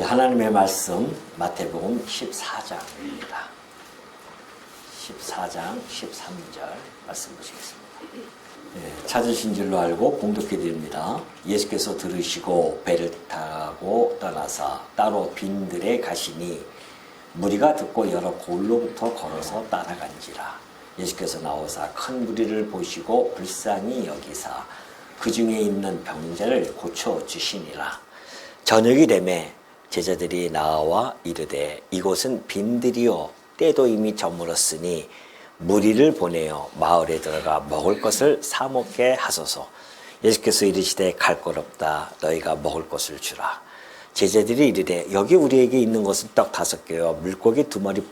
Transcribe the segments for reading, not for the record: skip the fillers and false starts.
하나님의 말씀 마태복음 14장입니다. 14장 13절 말씀 보시겠습니다. 찾으신 줄로 알고 공독해 드립니다. 예수께서 들으시고 배를 타고 떠나사 따로 빈들에 가시니 무리가 듣고 여러 골로부터 걸어서 따라간지라. 예수께서 나오사 큰 무리를 보시고 불쌍히 여기사 그 중에 있는 병자를 고쳐 주시니라. 저녁이 되매 제자들이 나와 이르되 이곳은 빈들이요 때도 이미 저물었으니 무리를 보내어 마을에 들어가 먹을 것을 사 먹게 하소서. 예수께서 이르시되 갈 것 없다. 너희가 먹을 것을 주라. 제자들이 이르되 여기 우리에게 있는 것은 떡 5개와 물고기 2마리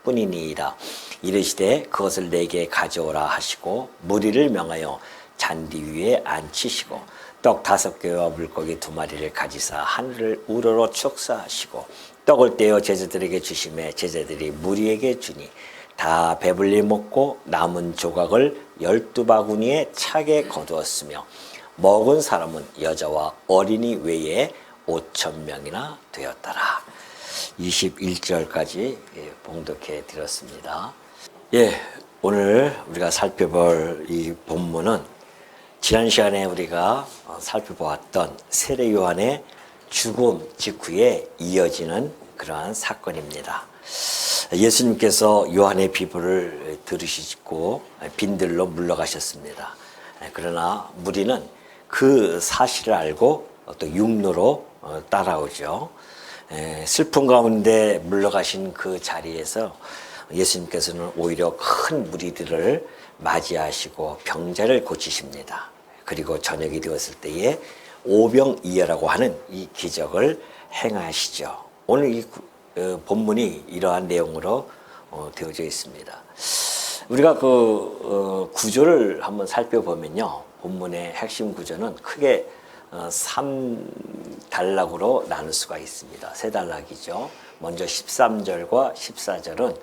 뿐이니이다. 이르시되 그것을 내게 가져오라 하시고 무리를 명하여 잔디 위에 앉히시고 떡 5개와 물고기 2마리를 가지사 하늘을 우러러 축사하시고 떡을 떼어 제자들에게 주시매 제자들이 무리에게 주니 다 배불리 먹고 남은 조각을 12바구니에 차게 거두었으며 먹은 사람은 여자와 어린이 외에 5,000명이나 되었더라. 21절까지 봉독해 드렸습니다. 오늘 우리가 살펴볼 이 본문은 지난 시간에 우리가 살펴보았던 세례 요한의 죽음 직후에 이어지는 그러한 사건입니다. 예수님께서 요한의 비보를 들으시고 빈들로 물러가셨습니다. 그러나 무리는 그 사실을 알고 또 육로로 따라오죠. 슬픔 가운데 물러가신 그 자리에서 예수님께서는 오히려 큰 무리들을 맞이하시고 병자를 고치십니다. 그리고 저녁이 되었을 때에 오병이어라고 하는 이 기적을 행하시죠. 오늘 이 본문이 이러한 내용으로 되어져 있습니다. 우리가 그 구조를 한번 살펴보면요, 본문의 핵심 구조는 크게 3단락으로 나눌 수가 있습니다. 3단락이죠. 먼저 13절과 14절은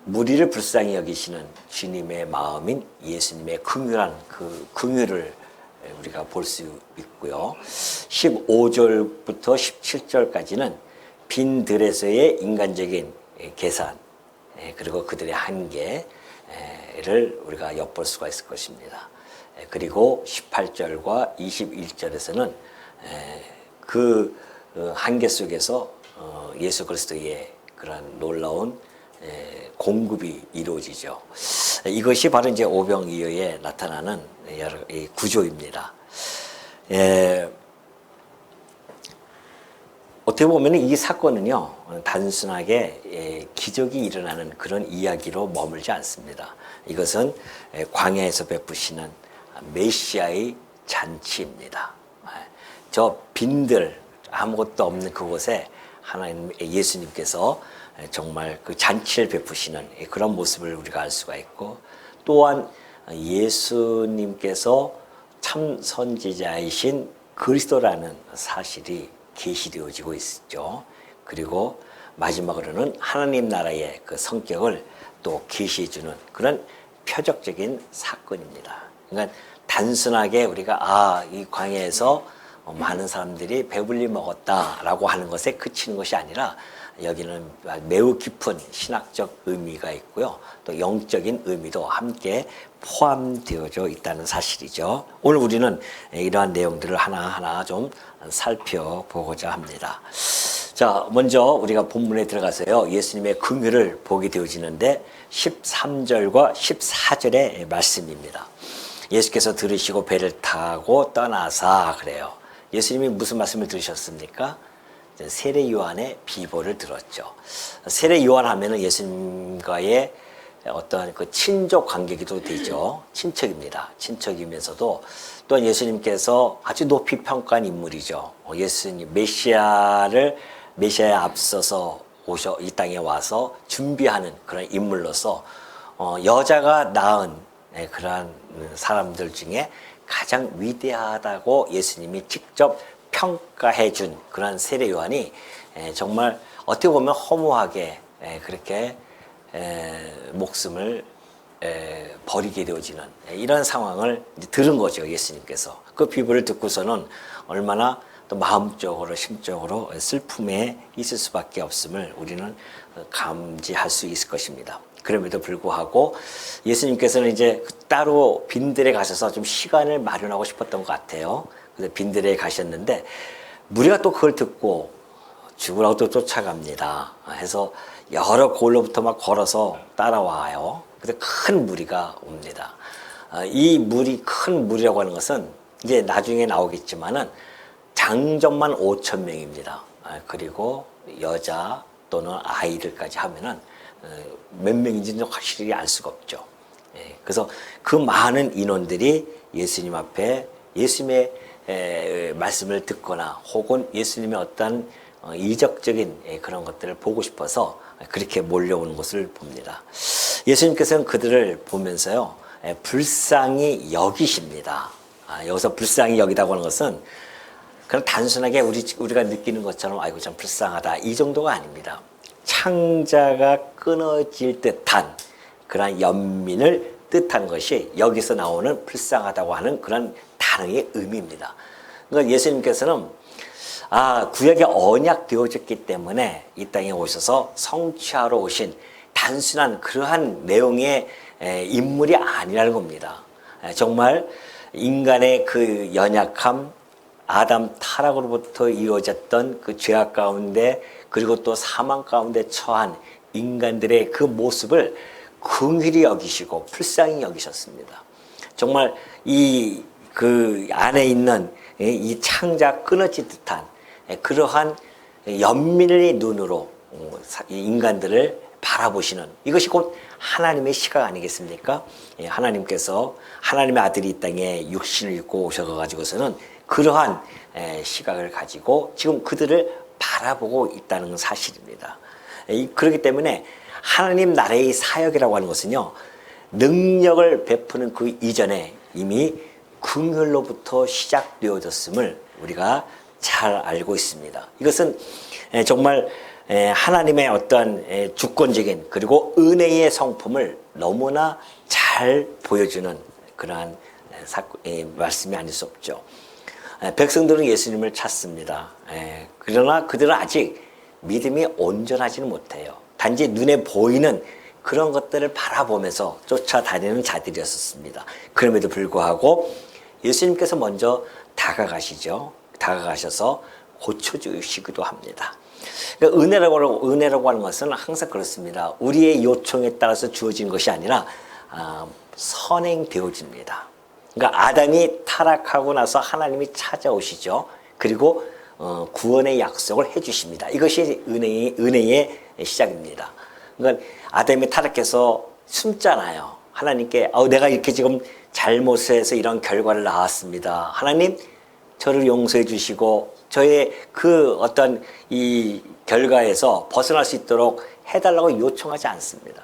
무리를 불쌍히 여기시는 주님의 마음인 예수님의 긍휼한 그 긍휼을 우리가 볼 수 있고요. 15절부터 17절까지는 빈들에서의 인간적인 계산 그리고 그들의 한계를 우리가 엿볼 수가 있을 것입니다. 그리고 18절과 21절에서는 그 한계 속에서 예수 그리스도의 그런 놀라운 공급이 이루어지죠. 이것이 바로 이제 오병이어에 나타나는 여러 구조입니다. 어떻게 보면 이 사건은요, 단순하게 기적이 일어나는 그런 이야기로 머물지 않습니다. 이것은 광야에서 베푸시는 메시아의 잔치입니다. 저 빈들 아무것도 없는 그곳에 하나님 예수님께서 정말 그 잔치를 베푸시는 그런 모습을 우리가 알 수가 있고, 또한 예수님께서 참 선지자이신 그리스도라는 사실이 계시되어지고 있죠. 그리고 마지막으로는 하나님 나라의 그 성격을 또 계시해주는 그런 표적적인 사건입니다. 그러니까 단순하게 우리가 이 광야에서 많은 사람들이 배불리 먹었다라고 하는 것에 그치는 것이 아니라 여기는 매우 깊은 신학적 의미가 있고요. 또 영적인 의미도 함께 포함되어져 있다는 사실이죠. 오늘 우리는 이러한 내용들을 하나하나 좀 살펴보고자 합니다. 자, 먼저 우리가 본문에 들어가서요, 예수님의 긍휼을 보게 되어지는데 13절과 14절의 말씀입니다. 예수께서 들으시고 배를 타고 떠나사 그래요. 예수님이 무슨 말씀을 들으셨습니까? 세례 요한의 비보를 들었죠. 세례 요한 하면은 예수님과의 어떤 그 친족 관계기도 되죠. 친척입니다. 친척이면서도 또한 예수님께서 아주 높이 평가한 인물이죠. 예수님 메시아에 앞서서 이 땅에 와서 준비하는 그런 인물로서 여자가 낳은 그러한 사람들 중에 가장 위대하다고 예수님이 직접 평가해 준 그런 세례 요한이 정말 어떻게 보면 허무하게 그렇게 목숨을 버리게 되어지는 이런 상황을 들은 거죠. 예수님께서 그 비유를 듣고서는 얼마나 또 또 마음적으로 심적으로 슬픔에 있을 수밖에 없음을 우리는 감지할 수 있을 것입니다. 그럼에도 불구하고 예수님께서는 이제 따로 빈들에 가셔서 좀 시간을 마련하고 싶었던 것 같아요. 그래서 빈들에 가셨는데 무리가 또 그걸 듣고 죽으라고 또 쫓아갑니다. 해서 여러 골로부터 막 걸어서 따라와요. 그래서 큰 무리가 옵니다. 이 큰 무리라고 하는 것은 이제 나중에 나오겠지만은 장정만 5천 명입니다. 그리고 여자 또는 아이들까지 하면은 몇 명인지는 확실히 알 수가 없죠. 그래서 그 많은 인원들이 예수님 앞에 예수님의 말씀을 듣거나 혹은 예수님의 어떤 이적적인 그런 것들을 보고 싶어서 그렇게 몰려오는 것을 봅니다. 예수님께서는 그들을 보면서요, 불쌍히 여기십니다. 여기서 불쌍히 여기다고 하는 것은 그냥 단순하게 우리가 느끼는 것처럼 아이고 참 불쌍하다 이 정도가 아닙니다. 창자가 끊어질 듯한 그런 연민을 뜻한 것이 여기서 나오는 불쌍하다고 하는 그런 단어의 의미입니다. 그러니까 예수님께서는 구약이 언약되어졌기 때문에 이 땅에 오셔서 성취하러 오신 단순한 그러한 내용의 인물이 아니라는 겁니다. 정말 인간의 그 연약함, 아담 타락으로부터 이어졌던 그 죄악 가운데 그리고 또 사망 가운데 처한 인간들의 그 모습을 긍휼히 여기시고 불쌍히 여기셨습니다. 정말 그 안에 있는 이 창자 끊어진 듯한 그러한 연민의 눈으로 인간들을 바라보시는 이것이 곧 하나님의 시각 아니겠습니까? 하나님께서 하나님의 아들이 이 땅에 육신을 입고 오셔가지고서는 그러한 시각을 가지고 지금 그들을 바라보고 있다는 사실입니다. 그렇기 때문에 하나님 나라의 사역이라고 하는 것은요, 능력을 베푸는 그 이전에 이미 긍휼로부터 시작되어졌음을 우리가 잘 알고 있습니다. 이것은 정말 하나님의 어떤 주권적인 그리고 은혜의 성품을 너무나 잘 보여주는 그러한 말씀이 아닐 수 없죠. 백성들은 예수님을 찾습니다. 그러나 그들은 아직 믿음이 온전하지는 못해요. 단지 눈에 보이는 그런 것들을 바라보면서 쫓아다니는 자들이었습니다. 그럼에도 불구하고 예수님께서 먼저 다가가시죠. 다가가셔서 고쳐주시기도 합니다. 그러니까 은혜라고 하는 것은 항상 그렇습니다. 우리의 요청에 따라서 주어진 것이 아니라 선행되어집니다. 그러니까 아담이 타락하고 나서 하나님이 찾아오시죠. 그리고 구원의 약속을 해주십니다. 이것이 은혜의 시작입니다. 그러니까 아담이 타락해서 숨잖아요. 하나님께 내가 이렇게 지금 잘못해서 이런 결과를 낳았습니다. 하나님 저를 용서해 주시고 저의 그 어떤 이 결과에서 벗어날 수 있도록 해달라고 요청하지 않습니다.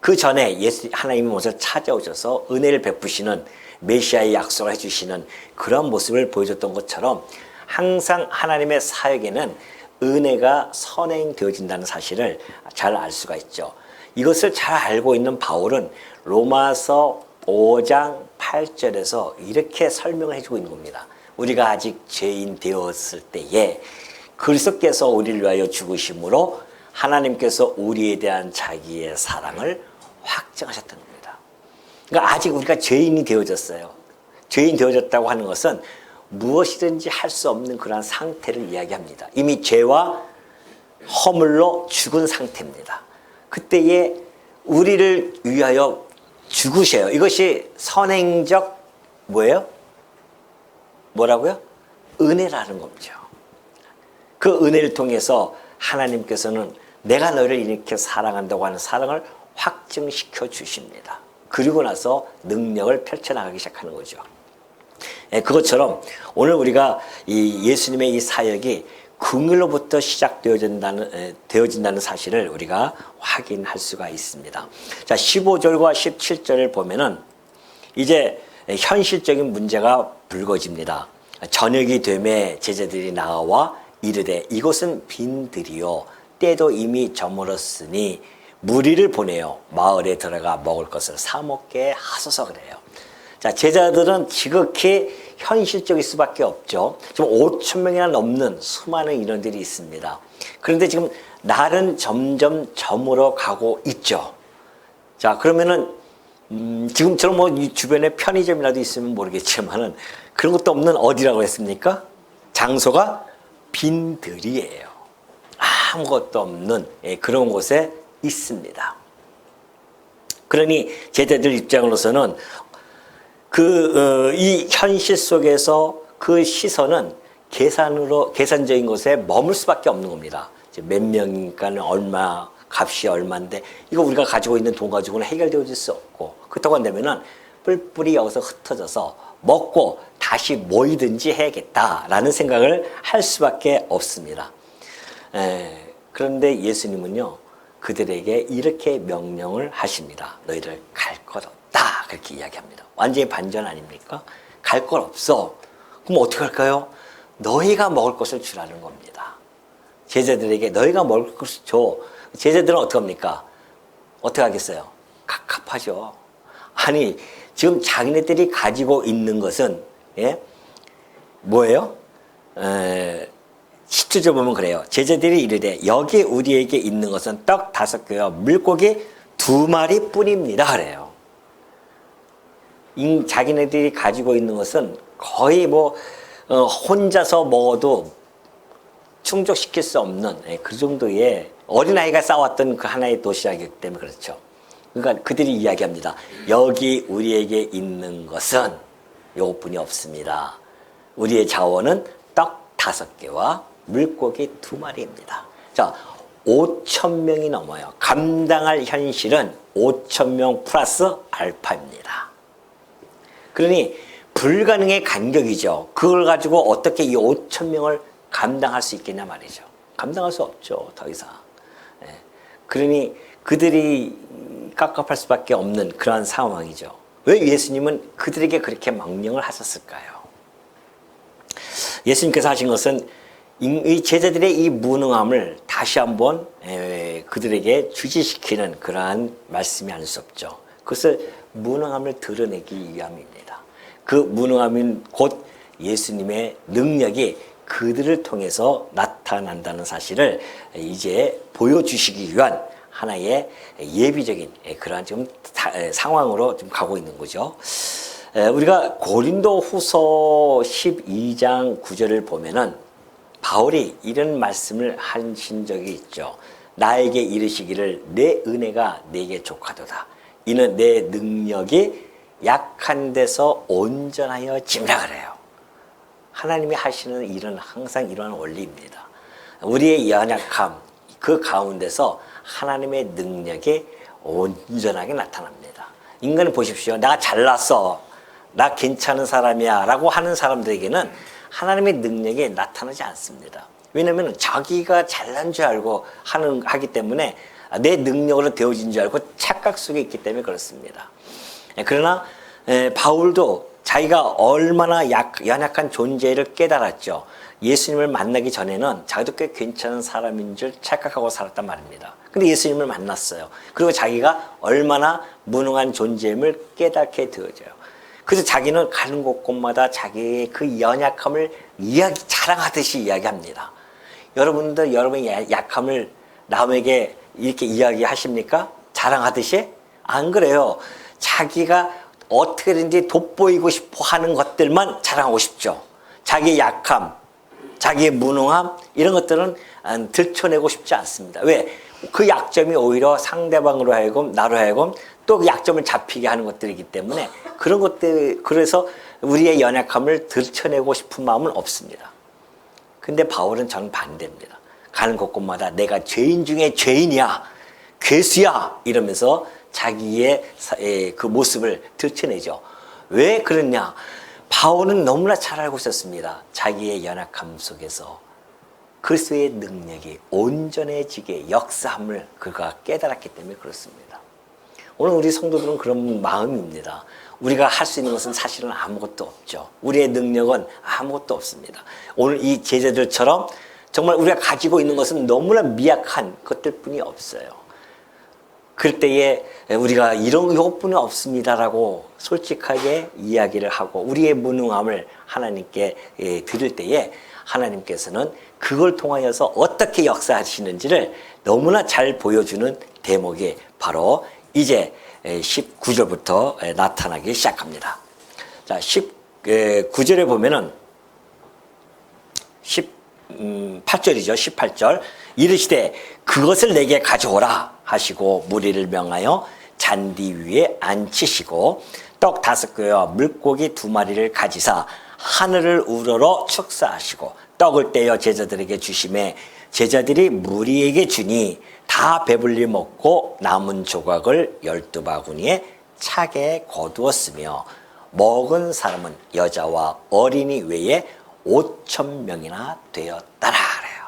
그 전에 하나님이 먼저 찾아오셔서 은혜를 베푸시는 메시아의 약속을 해주시는 그런 모습을 보여줬던 것처럼 항상 하나님의 사역에는 은혜가 선행되어진다는 사실을 잘 알 수가 있죠. 이것을 잘 알고 있는 바울은 로마서 5장 8절에서 이렇게 설명을 해주고 있는 겁니다. 우리가 아직 죄인 되었을 때에 그리스도께서 우리를 위하여 죽으심으로 하나님께서 우리에 대한 자기의 사랑을 확증하셨다는 겁니다. 그러니까 아직 우리가 죄인이 되어졌어요. 죄인 되어졌다고 하는 것은 무엇이든지 할 수 없는 그런 상태를 이야기합니다. 이미 죄와 허물로 죽은 상태입니다. 그때에 우리를 위하여 죽으셔요. 이것이 선행적 뭐라고요? 은혜라는 거죠. 그 은혜를 통해서 하나님께서는 내가 너를 이렇게 사랑한다고 하는 사랑을 확증시켜 주십니다. 그리고 나서 능력을 펼쳐나가기 시작하는 거죠. 그것처럼 오늘 우리가 이 예수님의 이 사역이 긍휼로부터 시작되어진다는 사실을 우리가 확인할 수가 있습니다. 자, 15절과 17절을 보면은 이제 현실적인 문제가 불거집니다. 저녁이 되매 제자들이 나와 이르되 이곳은 빈들이요 때도 이미 저물었으니 무리를 보내어 마을에 들어가 먹을 것을 사 먹게 하소서 그래요. 자, 제자들은 지극히 현실적일 수밖에 없죠. 지금 5천 명이나 넘는 수많은 인원들이 있습니다. 그런데 지금 날은 점점 저물어 가고 있죠. 자, 그러면은 지금처럼 뭐 이 주변에 편의점이라도 있으면 모르겠지만은 그런 것도 없는 어디라고 했습니까? 장소가 빈들이에요. 아무것도 없는 그런 곳에 있습니다. 그러니 제자들 입장으로서는 이 현실 속에서 그 시선은 계산적인 것에 머물 수밖에 없는 겁니다. 몇 명이니까 얼마, 값이 얼마인데 이거 우리가 가지고 있는 돈 가지고는 해결되어질 수 없고, 그렇다고 한다면은 뿔뿔이 여기서 흩어져서 먹고 다시 모이든지 해야겠다라는 생각을 할 수밖에 없습니다. 그런데 예수님은요, 그들에게 이렇게 명령을 하십니다. 너희들 갈 것 없다. 그렇게 이야기합니다. 완전히 반전 아닙니까? 갈 것 없어. 그럼 어떻게 할까요? 너희가 먹을 것을 주라는 겁니다. 제자들에게 너희가 먹을 것을 줘. 제자들은 어떻게 합니까? 어떻게 하겠어요? 갑갑하죠. 아니, 지금 자기네들이 가지고 있는 것은, 뭐예요? 10절 보면 그래요. 제자들이 이르되 여기 우리에게 있는 것은 떡 5개와 물고기 2마리 뿐입니다. 그래요. 자기네들이 가지고 있는 것은 거의 혼자서 먹어도 충족시킬 수 없는 그 정도의 어린아이가 싸웠던 그 하나의 도시락이기 때문에 그렇죠. 그러니까 그들이 이야기합니다. 여기 우리에게 있는 것은 요것뿐이 없습니다. 우리의 자원은 떡 5개와 물고기 2마리입니다. 자, 5천 명이 넘어요. 감당할 현실은 5천 명 플러스 알파입니다. 그러니 불가능의 간격이죠. 그걸 가지고 어떻게 이 5천 명을 감당할 수 있겠냐 말이죠. 감당할 수 없죠, 더 이상. 그러니 그들이 깝깝할 수밖에 없는 그러한 상황이죠. 왜 예수님은 그들에게 그렇게 명령을 하셨을까요? 예수님께서 하신 것은 이 제자들의 이 무능함을 다시 한번 그들에게 주지시키는 그러한 말씀이 아닐 수 없죠. 그것을 무능함을 드러내기 위함입니다. 그 무능함인 곧 예수님의 능력이 그들을 통해서 나타난다는 사실을 이제 보여주시기 위한 하나의 예비적인 그러한 좀 상황으로 좀 가고 있는 거죠. 우리가 고린도 후서 12장 9절을 보면은 바울이 이런 말씀을 하신 적이 있죠. 나에게 이르시기를 내 은혜가 내게 족하도다. 이는 내 능력이 약한 데서 온전하여 짐라 그래요. 하나님이 하시는 일은 항상 이러한 원리입니다. 우리의 연약함 그 가운데서 하나님의 능력이 온전하게 나타납니다. 인간을 보십시오. 나 잘났어. 나 괜찮은 사람이야 라고 하는 사람들에게는 하나님의 능력이 나타나지 않습니다. 왜냐하면 자기가 잘난 줄 알고 하기 때문에 내 능력으로 되어진 줄 알고 착각 속에 있기 때문에 그렇습니다. 그러나 바울도 자기가 얼마나 연약한 존재를 깨달았죠. 예수님을 만나기 전에는 자기도 꽤 괜찮은 사람인 줄 착각하고 살았단 말입니다. 근데 예수님을 만났어요. 그리고 자기가 얼마나 무능한 존재임을 깨닫게 되어져요. 그래서 자기는 가는 곳곳마다 자기의 그 연약함을 자랑하듯이 이야기합니다. 여러분들 여러분의 약함을 남에게 이렇게 이야기하십니까? 자랑하듯이? 안 그래요. 자기가 어떻게든지 돋보이고 싶어 하는 것들만 자랑하고 싶죠. 자기의 약함, 자기의 무능함 이런 것들은 들춰내고 싶지 않습니다. 왜? 그 약점이 오히려 상대방으로 하여금 나로 하여금 또 그 약점을 잡히게 하는 것들이기 때문에 그런 것들, 그래서 우리의 연약함을 들춰내고 싶은 마음은 없습니다. 근데 바울은 저는 반대입니다. 가는 곳곳마다 내가 죄인 중에 죄인이야, 괴수야 이러면서 자기의 그 모습을 들춰내죠. 왜 그러냐? 바울은 너무나 잘 알고 있었습니다. 자기의 연약함 속에서 그리스도의 능력이 온전해지게 역사함을 그가 깨달았기 때문에 그렇습니다. 오늘 우리 성도들은 그런 마음입니다. 우리가 할 수 있는 것은 사실은 아무것도 없죠. 우리의 능력은 아무것도 없습니다. 오늘 이 제자들처럼 정말 우리가 가지고 있는 것은 너무나 미약한 것들뿐이 없어요. 그럴 때에 우리가 이런 요뿐이 없습니다라고 솔직하게 이야기를 하고 우리의 무능함을 하나님께 드릴 때에 하나님께서는 그걸 통하여서 어떻게 역사하시는지를 너무나 잘 보여주는 대목이 바로 이제 19절부터 나타나기 시작합니다. 자, 19절에 보면은 18절이죠. 18절. 이르시되 그것을 내게 가져오라 하시고 무리를 명하여 잔디 위에 앉히시고 떡 5개와 물고기 2마리를 가지사 하늘을 우러러 축사하시고 떡을 떼어 제자들에게 주시매 제자들이 무리에게 주니 다 배불리 먹고 남은 조각을 12바구니에 차게 거두었으며 먹은 사람은 여자와 어린이 외에 5,000명이나 되었더라 그래요.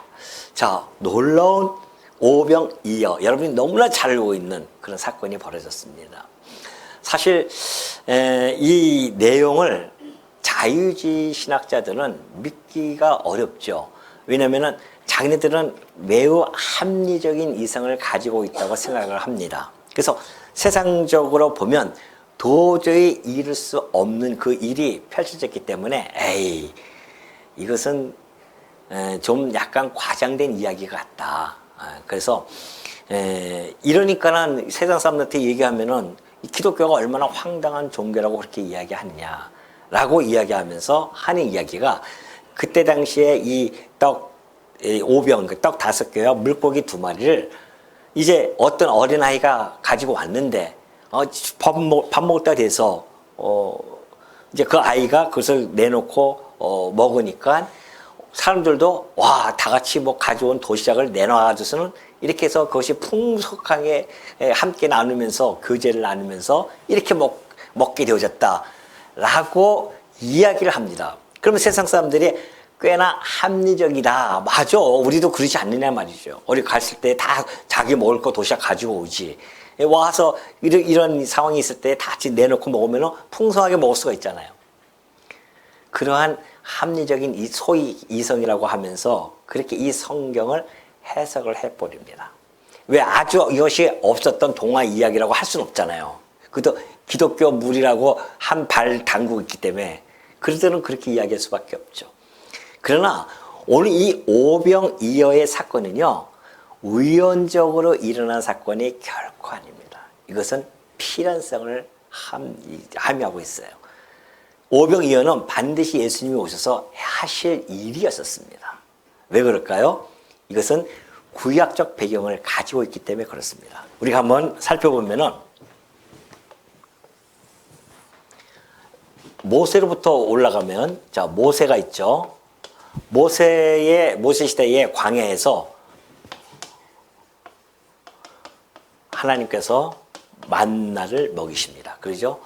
자, 놀라운 오병이어, 여러분이 너무나 잘 알고 있는 그런 사건이 벌어졌습니다. 사실 이 내용을 자유주의 신학자들은 믿기가 어렵죠. 왜냐하면 자기네들은 매우 합리적인 이성을 가지고 있다고 생각을 합니다. 그래서 세상적으로 보면 도저히 이룰 수 없는 그 일이 펼쳐졌기 때문에 에이, 이것은 좀 약간 과장된 이야기 같다. 그래서 이러니까는 세상 사람들한테 얘기하면은 기독교가 얼마나 황당한 종교라고 그렇게 이야기하느냐라고 이야기하면서 하는 이야기가 그때 당시에 이 떡 5병, 떡 5개와 물고기 2마리를 이제 어떤 어린아이가 가지고 왔는데 밥 먹을 때 돼서 이제 그 아이가 그것을 내놓고 먹으니까 사람들도 와, 다 같이 뭐 가져온 도시락을 내놔가지고서는 이렇게 해서 그것이 풍성하게 함께 나누면서 교제를 나누면서 이렇게 먹게 되어졌다라고 이야기를 합니다. 그러면 세상 사람들이 꽤나 합리적이다. 맞아. 우리도 그러지 않느냐 말이죠. 어디 갔을 때 다 자기 먹을 거 도시락 가지고 오지. 와서 이런 상황이 있을 때 다 같이 내놓고 먹으면 풍성하게 먹을 수가 있잖아요. 그러한 합리적인 이 소위 이성이라고 하면서 그렇게 이 성경을 해석을 해버립니다. 왜 아주 이것이 없었던 동화 이야기라고 할 수는 없잖아요. 그것도 기독교 물이라고 한 발 담그고 있기 때문에 그럴 때는 그렇게 이야기할 수밖에 없죠. 그러나 오늘 이 오병이어의 사건은요, 우연적으로 일어난 사건이 결코 아닙니다. 이것은 필연성을 함유하고 있어요. 오병이어는 반드시 예수님이 오셔서 하실 일이었었습니다. 왜 그럴까요? 이것은 구약적 배경을 가지고 있기 때문에 그렇습니다. 우리가 한번 살펴보면은 모세로부터 올라가면 자, 모세가 있죠. 모세 시대의 광야에서 하나님께서 만나를 먹이십니다. 그렇죠?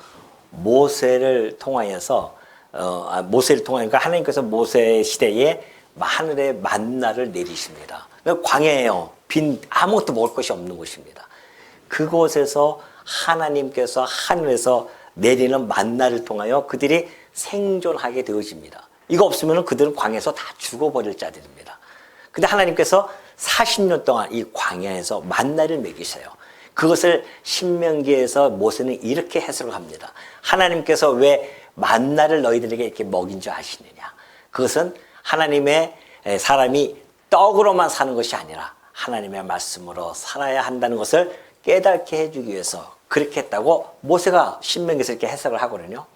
모세를 통하여서 하나님께서 모세 시대에 하늘에 만나를 내리십니다. 광야예요. 아무것도 먹을 것이 없는 곳입니다. 그곳에서 하나님께서 하늘에서 내리는 만나를 통하여 그들이 생존하게 되어집니다. 이거 없으면 그들은 광야에서 다 죽어버릴 자들입니다. 근데 하나님께서 40년 동안 이 광야에서 만나를 먹이세요. 그것을 신명기에서 모세는 이렇게 해석을 합니다. 하나님께서 왜 만나를 너희들에게 이렇게 먹인 줄 아시느냐? 그것은 하나님의 사람이 떡으로만 사는 것이 아니라 하나님의 말씀으로 살아야 한다는 것을 깨닫게 해주기 위해서 그렇게 했다고 모세가 신명기에서 이렇게 해석을 하거든요.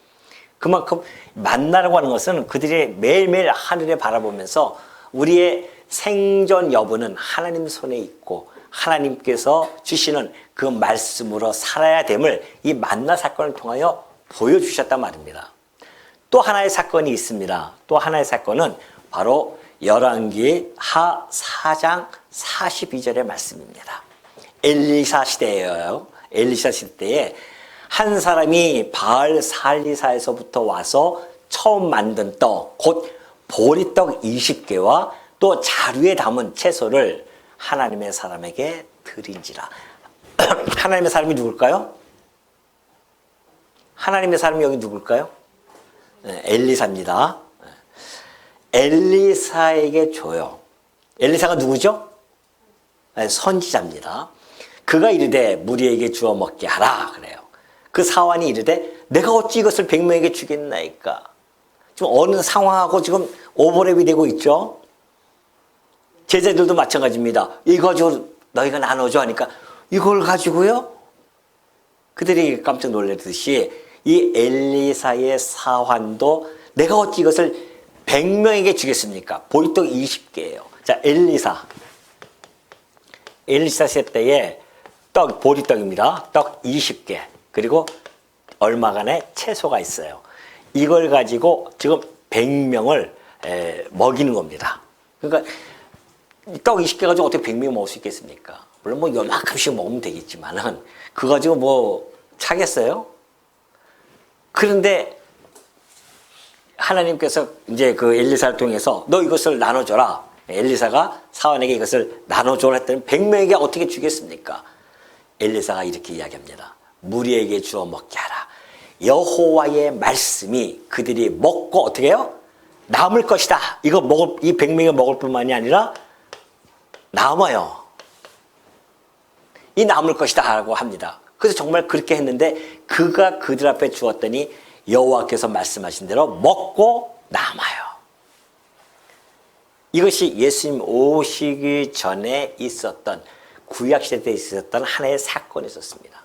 그만큼 만나라고 하는 것은 그들이 매일매일 하늘에 바라보면서 우리의 생존 여부는 하나님 손에 있고 하나님께서 주시는 그 말씀으로 살아야 됨을 이 만나 사건을 통하여 보여주셨단 말입니다. 또 하나의 사건이 있습니다. 또 하나의 사건은 바로 열왕기 하 4장 42절의 말씀입니다. 엘리사 시대예요. 엘리사 시대에 한 사람이 바알 살리사에서부터 와서 처음 만든 떡, 곧 보리떡 20개와 또 자루에 담은 채소를 하나님의 사람에게 드린지라. 하나님의 사람이 누굴까요? 하나님의 사람이 여기 누굴까요? 엘리사입니다. 엘리사에게 줘요. 엘리사가 누구죠? 선지자입니다. 그가 이르되 무리에게 주어 먹게 하라 그래요. 그 사환이 이르되 내가 어찌 이것을 100명에게 주겠나이까. 지금 어느 상황하고 지금 오버랩이 되고 있죠. 제자들도 마찬가지입니다. 이거 가지고 너희가 나눠줘 하니까 이걸 가지고요? 그들이 깜짝 놀라듯이 이 엘리사의 사환도 내가 어찌 이것을 100명에게 주겠습니까? 보리떡 20개예요. 자, 엘리사 세대에 떡, 보리떡입니다. 떡 20개. 그리고 얼마간의 채소가 있어요. 이걸 가지고 지금 100명을 먹이는 겁니다. 그러니까 떡 20개 가지고 어떻게 100명이 먹을 수 있겠습니까? 물론 뭐 요만큼씩 먹으면 되겠지만은 그거 가지고 뭐 차겠어요? 그런데 하나님께서 이제 그 엘리사를 통해서 너 이것을 나눠줘라. 엘리사가 사환에게 이것을 나눠줘라 했더니 100명에게 어떻게 주겠습니까? 엘리사가 이렇게 이야기합니다. 무리에게 주어 먹게 하라. 여호와의 말씀이 그들이 먹고 어떻게 해요? 남을 것이다. 이거 먹을, 이 100명이 먹을 뿐만이 아니라 남아요. 이 남을 것이다 라고 합니다. 그래서 정말 그렇게 했는데 그가 그들 앞에 주었더니 여호와께서 말씀하신 대로 먹고 남아요. 이것이 예수님 오시기 전에 있었던 구약시대에 있었던 하나의 사건이 있었습니다.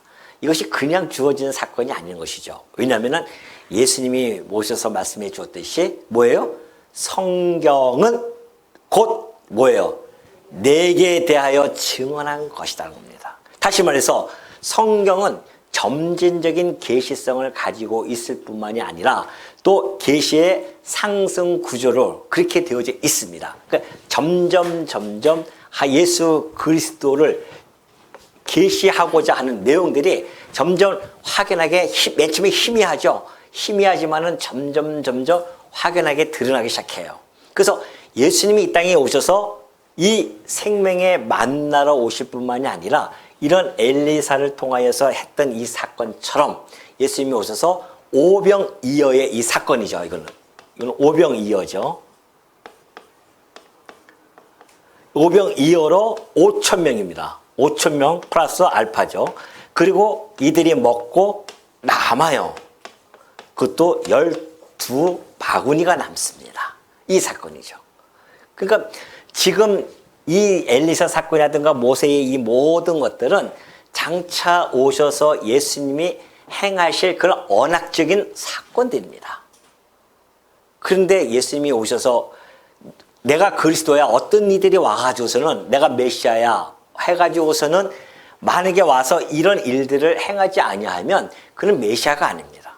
이것이 그냥 주어지는 사건이 아닌 것이죠. 왜냐하면 예수님이 오셔서 말씀해 주었듯이 뭐예요? 성경은 곧 뭐예요? 내게 대하여 증언한 것이라는 겁니다. 다시 말해서 성경은 점진적인 계시성을 가지고 있을 뿐만이 아니라 또 계시의 상승 구조로 그렇게 되어져 있습니다. 그러니까 점점 예수 그리스도를 계시하고자 하는 내용들이 점점 확연하게 맨 처음에 희미하죠. 희미하지만은 점점 확연하게 드러나기 시작해요. 그래서 예수님이 이 땅에 오셔서 이 생명의 만나러 오실 뿐만이 아니라 이런 엘리사를 통하여서 했던 이 사건처럼 예수님이 오셔서 오병이어의 이 사건이죠. 이거는 오병이어죠. 오병이어로 5,000명입니다. 5,000명 플러스 알파죠. 그리고 이들이 먹고 남아요. 그것도 12바구니가 남습니다. 이 사건이죠. 그러니까 지금 이 엘리사 사건이라든가 모세의 이 모든 것들은 장차 오셔서 예수님이 행하실 그런 언약적인 사건들입니다. 그런데 예수님이 오셔서 내가 그리스도야, 어떤 이들이 와가지고서는 내가 메시아야 해가지고서는 만약에 와서 이런 일들을 행하지 아니하면 그는 메시아가 아닙니다.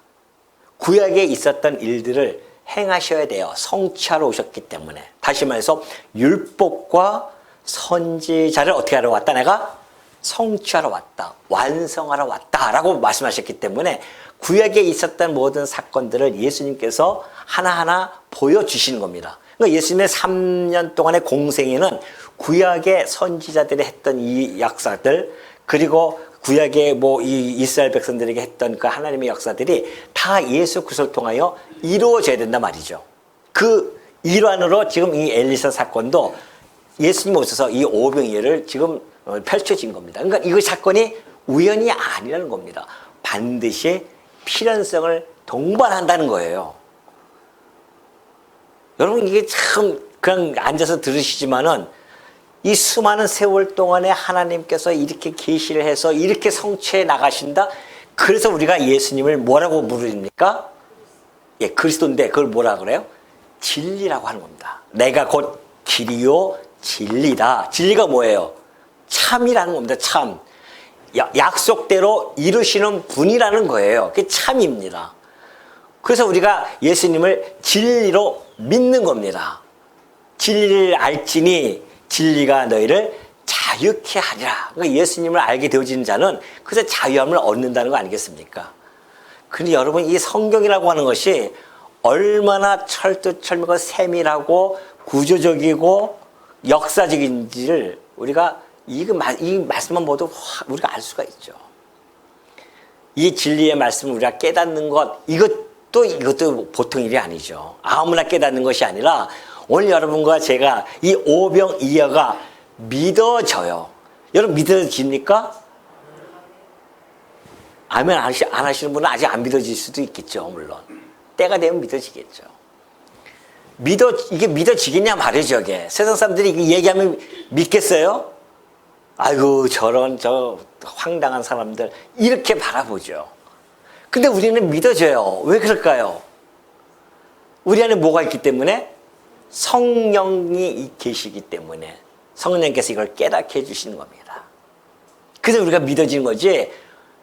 구약에 있었던 일들을 행하셔야 돼요. 성취하러 오셨기 때문에. 다시 말해서 율법과 선지자를 어떻게 하러 왔다? 내가 성취하러 왔다. 완성하러 왔다라고 말씀하셨기 때문에 구약에 있었던 모든 사건들을 예수님께서 하나하나 보여주시는 겁니다. 그러니까 예수님의 3년 동안의 공생에는 구약의 선지자들이 했던 이 역사들, 그리고 구약의 이 이스라엘 백성들에게 했던 그 하나님의 역사들이 다 예수 그리스도를 통하여 이루어져야 된단 말이죠. 그 일환으로 지금 이 엘리사 사건도 예수님 오셔서 이 오병이어를 지금 펼쳐진 겁니다. 그러니까 이 사건이 우연이 아니라는 겁니다. 반드시 필연성을 동반한다는 거예요. 여러분 이게 참 그냥 앉아서 들으시지만은 이 수많은 세월 동안에 하나님께서 이렇게 계시를 해서 이렇게 성취해 나가신다. 그래서 우리가 예수님을 뭐라고 부릅니까? 예, 그리스도인데 그걸 뭐라 그래요? 진리라고 하는 겁니다. 내가 곧 길이요 진리다. 진리가 뭐예요? 참이라는 겁니다. 참. 약속대로 이루시는 분이라는 거예요. 그게 참입니다. 그래서 우리가 예수님을 진리로 믿는 겁니다. 진리를 알지니 진리가 너희를 자유케 하리라. 그러니까 예수님을 알게 되어지는 자는 그래서 자유함을 얻는다는 거 아니겠습니까? 그런데 여러분 이 성경이라고 하는 것이 얼마나 철두철미하고 세밀하고 구조적이고 역사적인지를 우리가 이 말씀만 모두 우리가 알 수가 있죠. 이 진리의 말씀을 우리가 깨닫는 것, 이것도 보통 일이 아니죠. 아무나 깨닫는 것이 아니라 오늘 여러분과 제가 이 오병이어가 믿어져요. 여러분 믿어집니까? 아멘 안 하시는 분은 아직 안 믿어질 수도 있겠죠. 물론 때가 되면 믿어지겠죠. 이게 믿어지겠냐 말이죠. 이게 세상 사람들이 이게 얘기하면 믿겠어요? 아이고 저 황당한 사람들 이렇게 바라보죠. 근데 우리는 믿어져요. 왜 그럴까요? 우리 안에 뭐가 있기 때문에? 성령이 계시기 때문에 성령께서 이걸 깨닫게 해주시는 겁니다. 그래서 우리가 믿어지는 거지.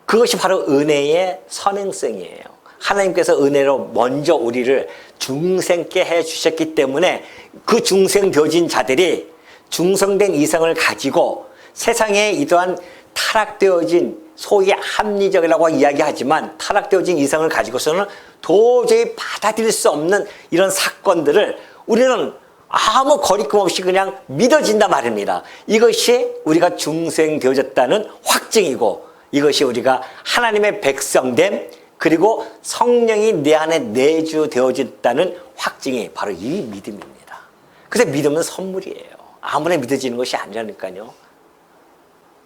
그것이 바로 은혜의 선행성이에요. 하나님께서 은혜로 먼저 우리를 중생케 해주셨기 때문에 그 중생되어진 자들이 중성된 이성을 가지고 세상에 이러한 타락되어진 소위 합리적이라고 이야기하지만 타락되어진 이성을 가지고서는 도저히 받아들일 수 없는 이런 사건들을 우리는 아무 거리낌 없이 그냥 믿어진단 말입니다. 이것이 우리가 중생되어졌다는 확증이고 이것이 우리가 하나님의 백성됨 그리고 성령이 내 안에 내주되어졌다는 확증이 바로 이 믿음입니다. 그래서 믿음은 선물이에요. 아무나 믿어지는 것이 아니라니까요.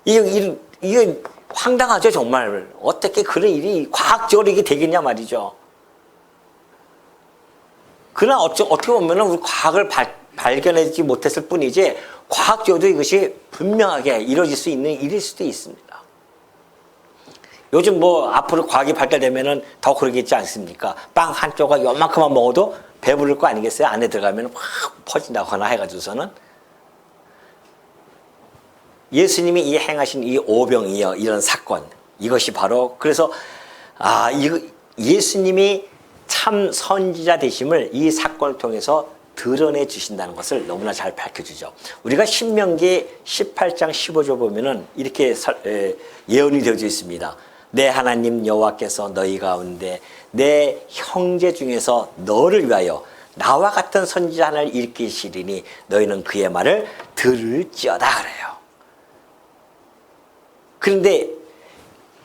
이게 황당하죠 정말. 어떻게 그런 일이 과학적으로 이게 되겠냐 말이죠. 그러나 어떻게 보면 우리 과학을 발견하지 못했을 뿐이지 과학적으로 이것이 분명하게 이루어질 수 있는 일일 수도 있습니다. 요즘 뭐 앞으로 과학이 발달되면은 더 그러겠지 않습니까? 빵 한 조각 요만큼만 먹어도 배부를 거 아니겠어요? 안에 들어가면 확 퍼진다거나 해가지고서는 예수님이 이 행하신 이 오병이어 이런 사건 이것이 바로 그래서 이거 예수님이 참 선지자 되심을 이 사건을 통해서 드러내 주신다는 것을 너무나 잘 밝혀주죠. 우리가 신명기 18장 15절 보면은 이렇게 예언이 되어져 있습니다. 내 하나님 여호와께서 너희 가운데 내 형제 중에서 너를 위하여 나와 같은 선지자 하나를 일으키시리니 너희는 그의 말을 들을지어다 그래요. 그런데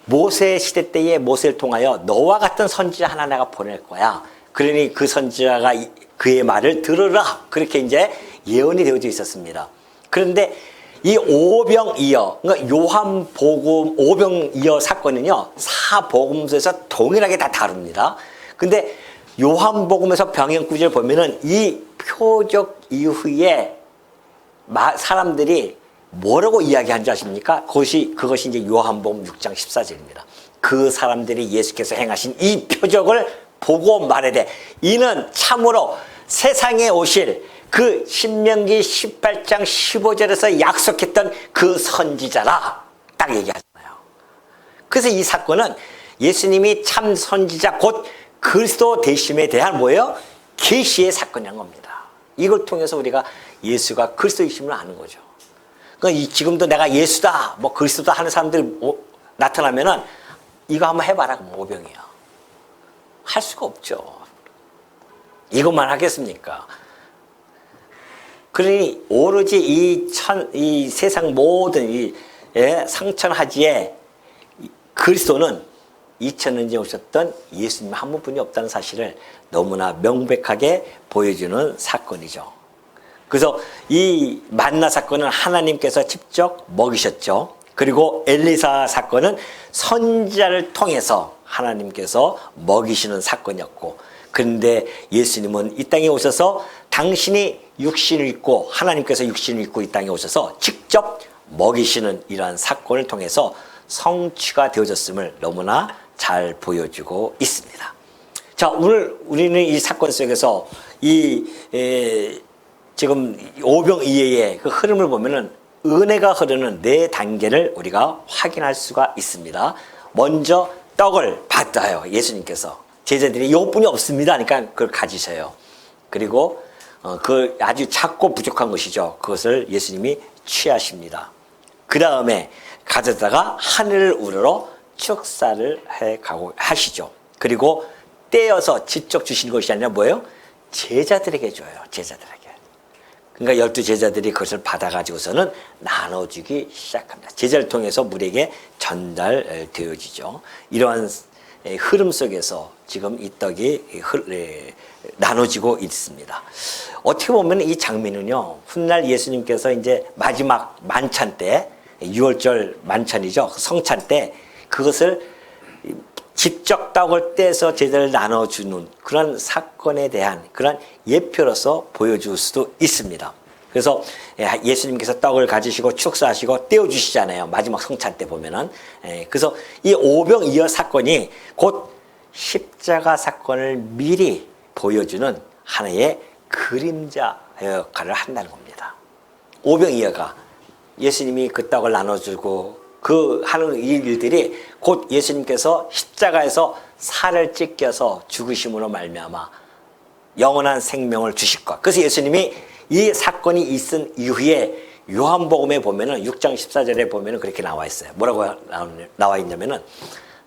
모세 시대 때에 모세를 통하여 너와 같은 선지자 하나 내가 보낼 거야. 그러니 그 선지자가 그의 말을 들으라. 그렇게 이제 예언이 되어져 있었습니다. 그런데 이 오병이어, 그러니까 요한복음 오병이어 사건은요, 사복음서에서 동일하게 다 다룹니다. 근데 요한복음에서 병행구절 보면은 이 표적 이후에 사람들이 뭐라고 이야기한지 아십니까? 그것이 이제 요한복음 6장 14절입니다. 그 사람들이 예수께서 행하신 이 표적을 보고 말하되 이는 참으로 세상에 오실 그 신명기 18장 15절에서 약속했던 그 선지자라 딱 얘기하잖아요. 그래서 이 사건은 예수님이 참 선지자 곧 그리스도 되심에 대한 뭐예요? 계시의 사건이란 겁니다. 이걸 통해서 우리가 예수가 그리스도이심을 아는 거죠. 그러니까 지금도 내가 예수다, 뭐 그리스도다 하는 사람들 나타나면은 이거 한번 해봐라. 오병이야. 할 수가 없죠. 이것만 하겠습니까? 그러니 오로지 이 세상 모든 상천하지에 그리스도는 2000년 전에 오셨던 예수님 한 분뿐이 없다는 사실을 너무나 명백하게 보여주는 사건이죠. 그래서 이 만나 사건은 하나님께서 직접 먹이셨죠. 그리고 엘리사 사건은 선지자를 통해서 하나님께서 먹이시는 사건이었고, 그런데 예수님은 이 땅에 오셔서 당신이 육신을 입고 하나님께서 육신을 입고 이 땅에 오셔서 직접 먹이시는 이러한 사건을 통해서 성취가 되어졌음을 너무나 잘 보여주고 있습니다. 자, 오늘 우리는 이 사건 속에서 지금 오병이어의 그 흐름을 보면은 은혜가 흐르는 네 단계를 우리가 확인할 수가 있습니다. 먼저 떡을 받아요. 예수님께서 제자들이 이것뿐이 없습니다. 그러니까 그걸 가지세요. 그리고 그 아주 작고 부족한 것이죠. 그것을 예수님이 취하십니다. 그 다음에 가져다가 하늘을 우러러 축사를 해가고 하시죠. 그리고 떼어서 직접 주시는 것이 아니라 뭐예요? 제자들에게 줘요. 제자들에게. 그러니까 12 제자들이 그것을 받아가지고서는 나눠주기 시작합니다. 제자를 통해서 우리에게 전달되어지죠. 이러한 흐름 속에서 지금 이 떡이 나눠지고 있습니다. 어떻게 보면 이 장면은요, 훗날 예수님께서 이제 마지막 만찬 때, 6월절 만찬이죠. 성찬 때 그것을 직접 떡을 떼서 제자를 나눠주는 그런 사건에 대한 그런 예표로서 보여줄 수도 있습니다. 그래서 예수님께서 떡을 가지시고 축사하시고 떼어주시잖아요. 마지막 성찬 때 보면은. 그래서 이 오병이어 사건이 곧 십자가 사건을 미리 보여주는 하나의 그림자 역할을 한다는 겁니다. 오병이어가 예수님이 그 떡을 나눠주고 그 하는 일들이 곧 예수님께서 십자가에서 살을 찢겨서 죽으심으로 말미암아 영원한 생명을 주실 것. 그래서 예수님이 이 사건이 있은 이후에 요한복음에 보면은 6장 14절에 보면은 그렇게 나와 있어요. 뭐라고 나와 있냐면은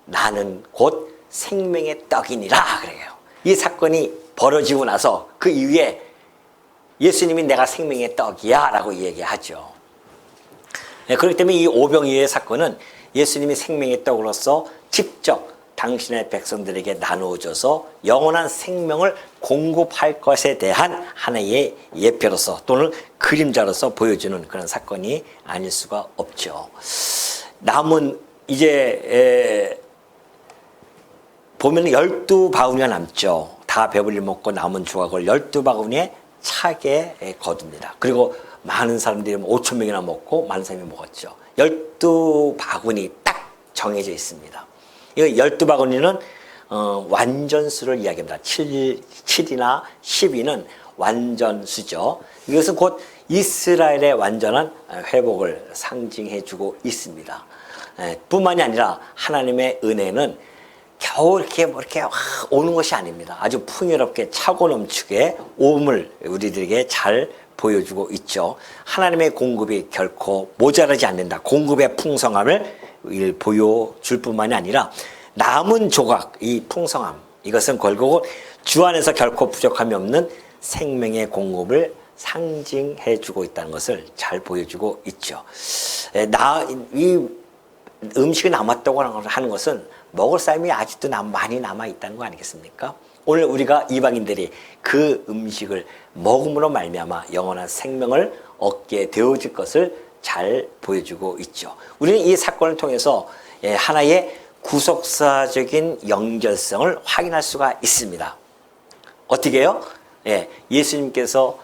나는 곧 생명의 떡이니라 그래요. 이 사건이 벌어지고 나서 그 이후에 예수님이 내가 생명의 떡이야 라고 얘기하죠. 그렇기 때문에 이 오병이어의 사건은 예수님이 생명의 떡으로서 직접 당신의 백성들에게 나누어줘서 영원한 생명을 공급할 것에 대한 하나의 예표로서 또는 그림자로서 보여주는 그런 사건이 아닐 수가 없죠. 남은 이제 보면 12바구니가 남죠. 다 배불리 먹고 남은 조각을 12바구니에 차게 거둡니다. 그리고 많은 사람들이 5천 명이나 먹고 많은 사람이 먹었죠. 12바구니 딱 정해져 있습니다. 이 12바구니는 완전수를 이야기합니다. 7이나 12는 완전수죠. 이것은 곧 이스라엘의 완전한 회복을 상징해주고 있습니다. 뿐만이 아니라 하나님의 은혜는 겨우 이렇게 오는 것이 아닙니다. 아주 풍요롭게 차고 넘치게 오음을 우리들에게 잘 보여주고 있죠. 하나님의 공급이 결코 모자라지 않는다. 공급의 풍성함을 보여줄 뿐만이 아니라 남은 조각, 이 풍성함, 이것은 결국 주 안에서 결코 부족함이 없는 생명의 공급을 상징해주고 있다는 것을 잘 보여주고 있죠. 이 음식이 남았다고 하는 것은 먹을 사람이 아직도 많이 남아있다는 거 아니겠습니까? 오늘 우리가 이방인들이 그 음식을 먹음으로 말미암아 영원한 생명을 얻게 되어질 것을 잘 보여주고 있죠. 우리는 이 사건을 통해서 하나의 구속사적인 연결성을 확인할 수가 있습니다. 어떻게 해요? 예수님께서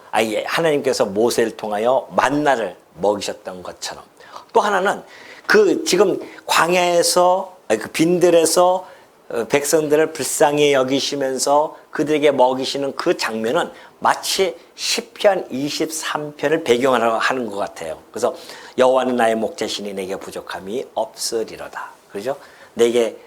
하나님께서 모세를 통하여 만나를 먹이셨던 것처럼 또 하나는 그 지금 광야에서 그 빈들에서 백성들을 불쌍히 여기시면서 그들에게 먹이시는 그 장면은 마치 시편 23편을 배경으로 하는 것 같아요. 그래서 여호와는 나의 목자시니 내게 부족함이 없으리로다. 그렇죠? 내게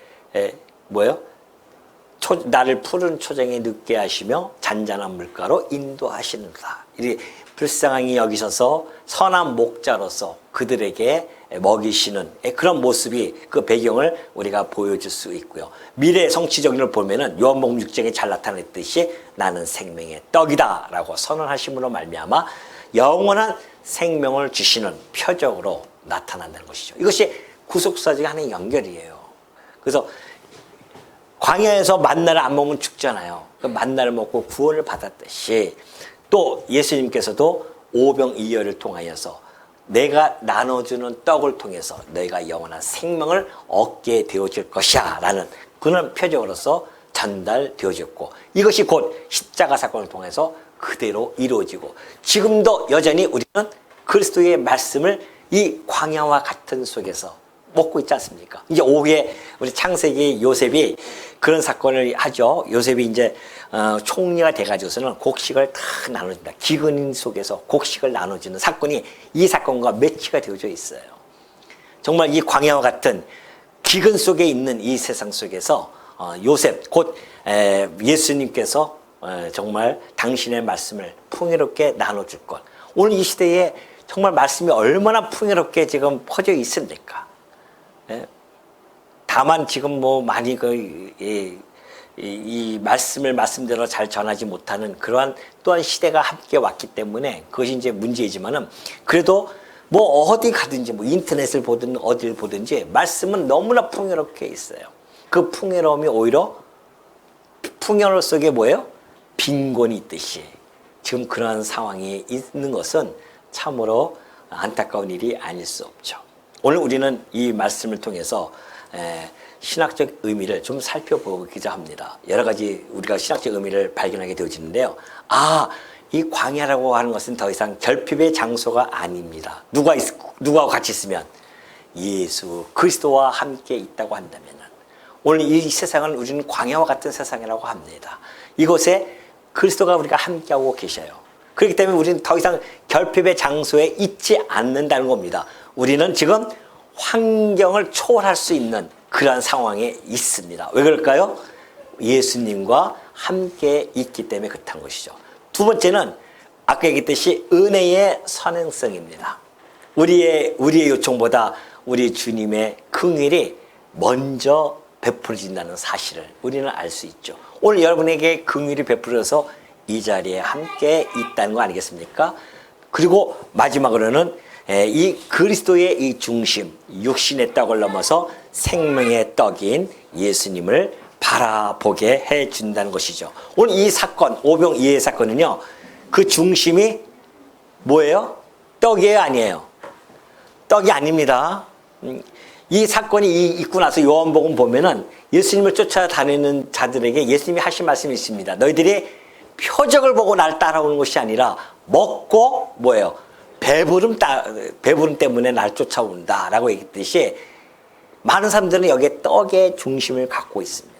나를 푸른 초장에 눕게 하시며 잔잔한 물가로 인도하시는다. 이 불쌍히 여기셔서 선한 목자로서 그들에게 먹이시는 그런 모습이 그 배경을 우리가 보여줄 수 있고요. 미래 성취적인을 보면은 요한복음 6장에 잘 나타냈듯이 나는 생명의 떡이다 라고 선언하심으로 말미암아 영원한 생명을 주시는 표적으로 나타난다는 것이죠. 이것이 구속사적인 하나의 연결이에요. 그래서 광야에서 만나를 안 먹으면 죽잖아요. 그 만나를 먹고 구원을 받았듯이 또 예수님께서도 오병이어를 통하여서 내가 나눠주는 떡을 통해서 너희가 영원한 생명을 얻게 되어질 것이야 라는 그런 표적으로서 전달되어졌고 이것이 곧 십자가 사건을 통해서 그대로 이루어지고 지금도 여전히 우리는 그리스도의 말씀을 이 광야와 같은 속에서 먹고 있지 않습니까? 이제 오후에 우리 창세기 요셉이 그런 사건을 하죠. 요셉이 이제 총리가 돼가지고서는 곡식을 다 나눠준다. 기근 속에서 곡식을 나눠주는 사건이 이 사건과 매치가 되어져 있어요. 정말 이 광야와 같은 기근 속에 있는 이 세상 속에서 요셉 곧 예수님께서 정말 당신의 말씀을 풍요롭게 나눠줄 것. 오늘 이 시대에 정말 말씀이 얼마나 풍요롭게 지금 퍼져 있습니까? 다만 지금 많이 이 말씀을 말씀대로 잘 전하지 못하는 그러한 또한 시대가 함께 왔기 때문에 그것이 이제 문제이지만은 그래도 어디 가든지 인터넷을 보든 어디를 보든지 말씀은 너무나 풍요롭게 있어요. 그 풍요로움이 오히려 풍요로움 속에 뭐예요? 빈곤이 있듯이 지금 그러한 상황이 있는 것은 참으로 안타까운 일이 아닐 수 없죠. 오늘 우리는 이 말씀을 통해서 신학적 의미를 좀 살펴보기자 합니다. 여러 가지 우리가 신학적 의미를 발견하게 되어지는데요. 이 광야라고 하는 것은 더 이상 결핍의 장소가 아닙니다. 누구와 같이 있으면 예수 그리스도와 함께 있다고 한다면 오늘 이 세상은 우리는 광야와 같은 세상이라고 합니다. 이곳에 그리스도가 우리가 함께하고 계셔요. 그렇기 때문에 우리는 더 이상 결핍의 장소에 있지 않는다는 겁니다. 우리는 지금 환경을 초월할 수 있는 그러한 상황에 있습니다. 왜 그럴까요? 예수님과 함께 있기 때문에 그렇다는 것이죠. 두 번째는 아까 얘기했듯이 은혜의 선행성입니다. 우리의 요청보다 우리 주님의 긍휼이 먼저 베풀어진다는 사실을 우리는 알 수 있죠. 오늘 여러분에게 긍휼이 베풀어서 이 자리에 함께 있다는 거 아니겠습니까? 그리고 마지막으로는 이 그리스도의 이 중심, 육신의 떡을 넘어서 생명의 떡인 예수님을 바라보게 해준다는 것이죠. 오늘 이 사건, 오병이의 사건은요, 그 중심이 뭐예요? 떡이에요, 아니에요? 떡이 아닙니다. 이 사건이 있고 나서 요한복음 보면은 예수님을 쫓아다니는 자들에게 예수님이 하신 말씀이 있습니다. 너희들이 표적을 보고 날 따라오는 것이 아니라 먹고 뭐예요? 배부름 때문에 날 쫓아온다라고 얘기했듯이 많은 사람들은 여기에 떡의 중심을 갖고 있습니다.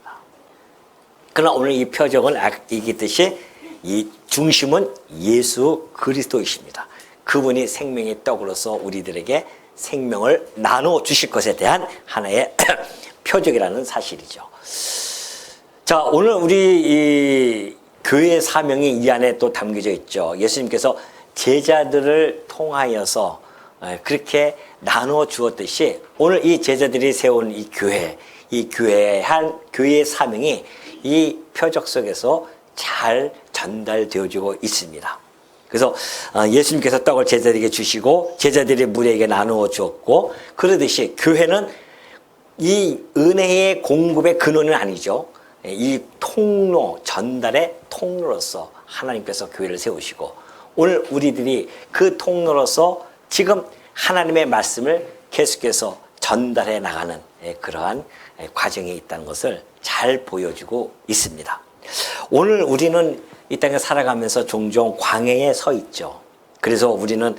그러나 오늘 이 표적은 얘기했듯이 이 중심은 예수 그리스도이십니다. 그분이 생명의 떡으로서 우리들에게 생명을 나눠 주실 것에 대한 하나의 표적이라는 사실이죠. 자, 오늘 우리 이 교회의 사명이 이 안에 또 담겨져 있죠. 예수님께서 제자들을 통하여서 그렇게 나눠 주었듯이 오늘 이 제자들이 세운 이 교회의 사명이 이 표적 속에서 잘 전달되어지고 있습니다. 그래서 예수님께서 떡을 제자들에게 주시고 제자들이 무리에게 나누어 주었고, 그러듯이 교회는 이 은혜의 공급의 근원은 아니죠. 이 통로, 전달의 통로로서 하나님께서 교회를 세우시고 오늘 우리들이 그 통로로서 지금 하나님의 말씀을 계속해서 전달해 나가는 그러한 과정에 있다는 것을 잘 보여주고 있습니다. 오늘 우리는 이 땅에 살아가면서 종종 광야에 서 있죠. 그래서 우리는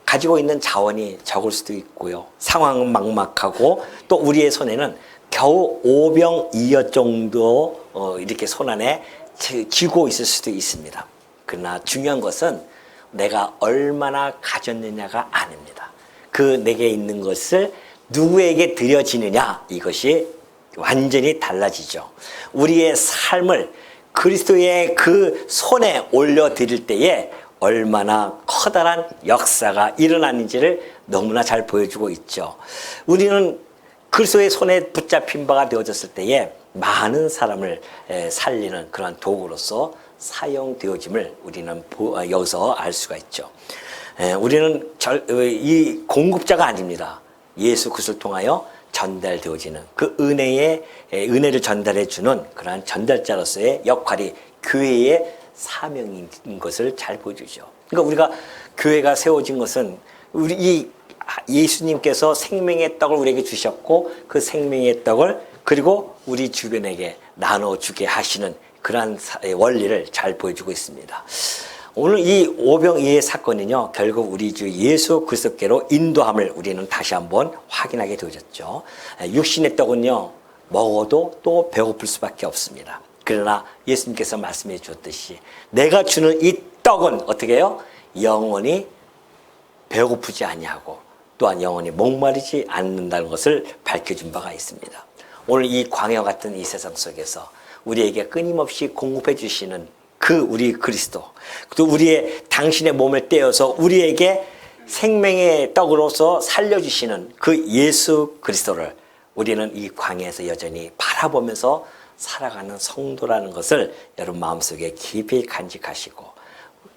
가지고 있는 자원이 적을 수도 있고요. 상황은 막막하고 또 우리의 손에는 겨우 5병 2여 정도 이렇게 손안에 쥐고 있을 수도 있습니다. 그러나 중요한 것은 내가 얼마나 가졌느냐가 아닙니다. 그 내게 있는 것을 누구에게 드려지느냐, 이것이 완전히 달라지죠. 우리의 삶을 그리스도의 그 손에 올려드릴 때에 얼마나 커다란 역사가 일어나는지를 너무나 잘 보여주고 있죠. 우리는 그리스도의 손에 붙잡힌 바가 되어졌을 때에 많은 사람을 살리는 그런 도구로서 사용되어짐을 우리는 여기서 알 수가 있죠. 우리는 이 공급자가 아닙니다. 예수 그리스도를 통하여 전달되어지는 그 은혜를 전달해 주는 그러한 전달자로서의 역할이 교회의 사명인 것을 잘 보여주죠. 그러니까 우리가 교회가 세워진 것은 우리 이 예수님께서 생명의 떡을 우리에게 주셨고 그 생명의 떡을 그리고 우리 주변에게 나눠주게 하시는 그러한 원리를 잘 보여주고 있습니다. 오늘 이 오병이의 사건은요, 결국 우리 주 예수 그리스도께로 인도함을 우리는 다시 한번 확인하게 되어졌죠. 육신의 떡은요, 먹어도 또 배고플 수밖에 없습니다. 그러나 예수님께서 말씀해 주셨듯이 내가 주는 이 떡은 어떻게 해요? 영원히 배고프지 아니하고 또한 영원히 목마르지 않는다는 것을 밝혀준 바가 있습니다. 오늘 이 광야 같은 이 세상 속에서 우리에게 끊임없이 공급해 주시는 그 우리 그리스도, 또 우리의 당신의 몸을 떼어서 우리에게 생명의 떡으로서 살려주시는 그 예수 그리스도를 우리는 이 광야에서 여전히 바라보면서 살아가는 성도라는 것을 여러분 마음속에 깊이 간직하시고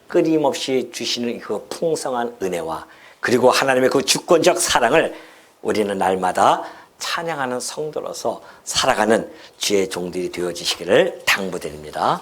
끊임없이 주시는 그 풍성한 은혜와 그리고 하나님의 그 주권적 사랑을 우리는 날마다 찬양하는 성도로서 살아가는 주의 종들이 되어지시기를 당부드립니다.